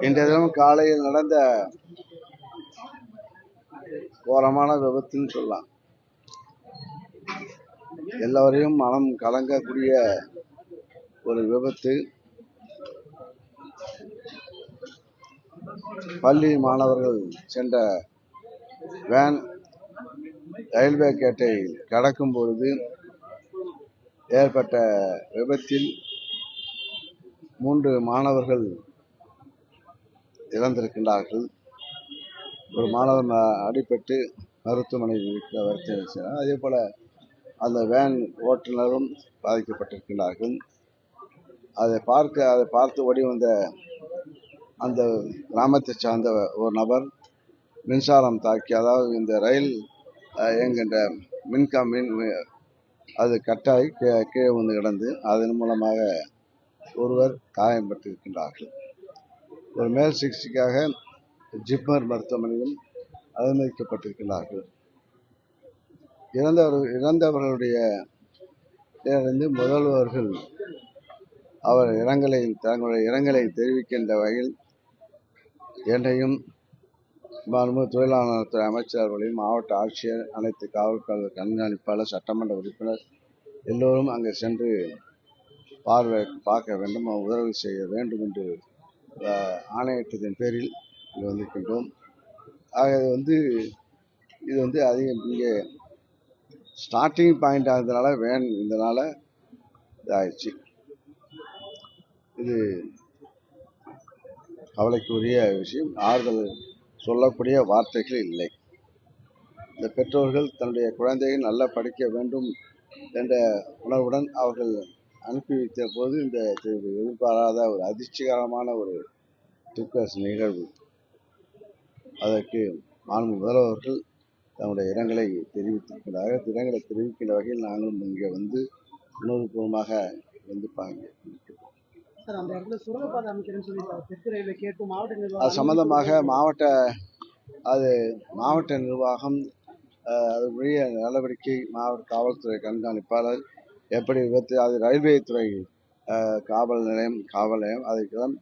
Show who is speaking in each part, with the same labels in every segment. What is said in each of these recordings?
Speaker 1: இன்றைய தினம் காலையில் நடந்த கோரமான விபத்துன்னு சொல்லலாம். எல்லோரையும் மனம் கலங்கக்கூடிய ஒரு விபத்து. பள்ளி மாணவர்கள் சென்ற வேன் ரயில்வே கேட்டை கடக்கும் பொழுது ஏற்பட்ட விபத்தில் 3 மாணவர்கள் இறந்திருக்கின்றார்கள். ஒரு மாணவன் அடிபட்டு மருத்துவமனையில் அதே போல அந்த வேன் ஓட்டுநரும் பாதிக்கப்பட்டிருக்கிறார்கள். அதை பார்த்து ஓடி வந்த அந்த கிராமத்தை சார்ந்த ஒரு நபர் மின்சாரம் தாக்கி, அதாவது இந்த ரயில் இயங்குகின்ற மின் அது கட்டாய் கீழே வந்து கிடந்து அதன் மூலமாக ஒருவர் காயம்பட்டிருக்கின்றார்கள். ஒரு மேல் சிகிச்சைக்காக ஜிப்மர் மருத்துவமனையில் அனுமதிக்கப்பட்டிருக்கிறார்கள். இறந்தவர்களுடைய முதல்வர்கள் தங்களுடைய இரங்கலை தெரிவிக்கின்ற வகையில் என்னையும் தொழிலாளர் துறை அமைச்சர் அவர்களையும், மாவட்ட ஆட்சியர், அனைத்து காவல் கண்காணிப்பாளர், சட்டமன்ற உறுப்பினர் எல்லோரும் அங்கே சென்று பார்க்க வேண்டும், உதவி செய்ய வேண்டும் என்று ஆணையிட்டதன் பேரில் இங்கே வந்திருக்கின்றோம். ஆக இது அதிகம் இங்கே ஸ்டார்டிங் பாயிண்ட் ஆகிறதுனால வேன் இதனால இதாகிடுச்சு. இது கவலைக்குரிய விஷயம். ஆறுதல் சொல்லக்கூடிய வார்த்தைகள் இல்லை. இந்த பெற்றோர்கள் தன்னுடைய குழந்தைகள் நல்லா படிக்க வேண்டும் என்ற உணர்வுடன் அவர்கள் அனுப்பி வைத்த போது இந்த எதிர்பாராத ஒரு அதிர்ச்சிகரமான ஒரு துக்க நிகழ்வு. அதற்கு மாண்பு முதல்வர்கள் தன்னுடைய இரங்கலை தெரிவித்திருக்கிறார்கள். இரங்கலை தெரிவிக்கின்ற வகையில் நாங்களும் இங்கே உணர்வுபூர்வமாக அது சம்பந்தமாக மாவட்ட நிர்வாகம் உரிய நடவடிக்கை, மாவட்ட காவல்துறை கண்காணிப்பாளர் எப்படி விபத்து, அது ரயில்வே துறை காவல் நிலையம் அதுக்கெல்லாம்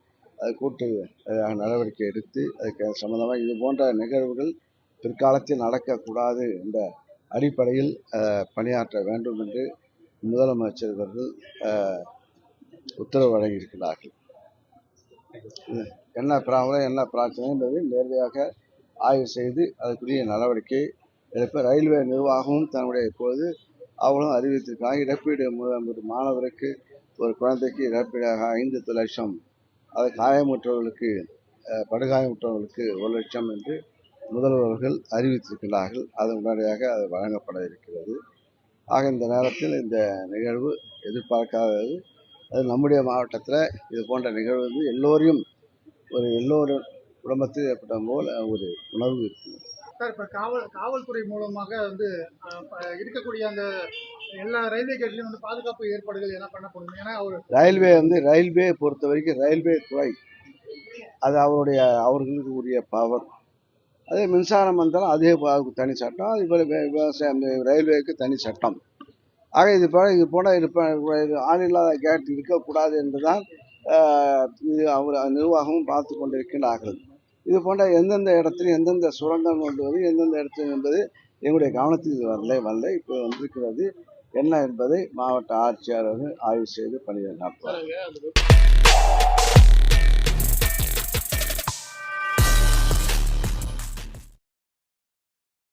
Speaker 1: கூட்டு நடவடிக்கை எடுத்து அதுக்கு சம்பந்தமாக இது போன்ற நிகழ்வுகள் பிற்காலத்தில் நடக்கக்கூடாது என்ற அடிப்படையில் பணியாற்ற வேண்டும் என்று முதலமைச்சர் அவர்கள் உத்தரவு வழங்கியிருக்கிறார்கள். என்ன ப்ராப்ளம், என்ன பிரச்சனை என்பதை நேரடியாக ஆய்வு செய்து அதுக்குரிய நடவடிக்கை எடுப்ப ரயில்வே நிர்வாகமும் தன்னுடைய இப்போது அவங்களும் அறிவித்திருக்கிறாங்க. இழப்பீடு மாணவருக்கு, ஒரு குழந்தைக்கு இழப்பீடாக 5 லட்சம், அது காயமுற்றவர்களுக்கு, படுகாயமுற்றவர்களுக்கு 1 லட்சம் என்று முதல்வர்கள் அறிவித்திருக்கிறார்கள். அது உடனடியாக அது வழங்கப்பட இருக்கிறது. ஆக இந்த நேரத்தில் இந்த நிகழ்வு எதிர்பார்க்காதது. அது நம்முடைய மாவட்டத்தில் இது போன்ற நிகழ்வு எல்லோரும் குடும்பத்தில் ஏற்பட்ட போல் ஒரு உணர்வு இருக்குது.
Speaker 2: சார், இப்போ காவல்துறை மூலமாக இருக்கக்கூடிய அந்த எல்லா ரயில்வே கேட்லையும் பாதுகாப்பு ஏற்பாடுகள் என்ன பண்ணப்படும்? ஏன்னா
Speaker 1: ரயில்வே பொறுத்த வரைக்கும் ரயில்வே துறை அது அவர்களுக்கு உரிய பவர். அதே மின்சாரம் வந்தாலும் அதே தனி சட்டம், அதுபோல் விவசாயம் ரயில்வேக்கு தனி சட்டம். ஆக இது போல ஆள் இல்லாத கேட் இருக்கக்கூடாது என்றுதான் நிர்வாகமும் பார்த்து கொண்டிருக்கிறார்கள். இது போன்ற எந்தெந்த இடத்துல எந்தெந்த சுரங்கம் கொண்டுவது எந்தெந்த இடத்துல என்பது எங்களுடைய கவனத்தில் வரல. இப்போ வந்திருக்கிறது என்ன என்பதை மாவட்ட ஆட்சியாளர்கள் ஆய்வு செய்து பணியை நடத்துவார்கள்.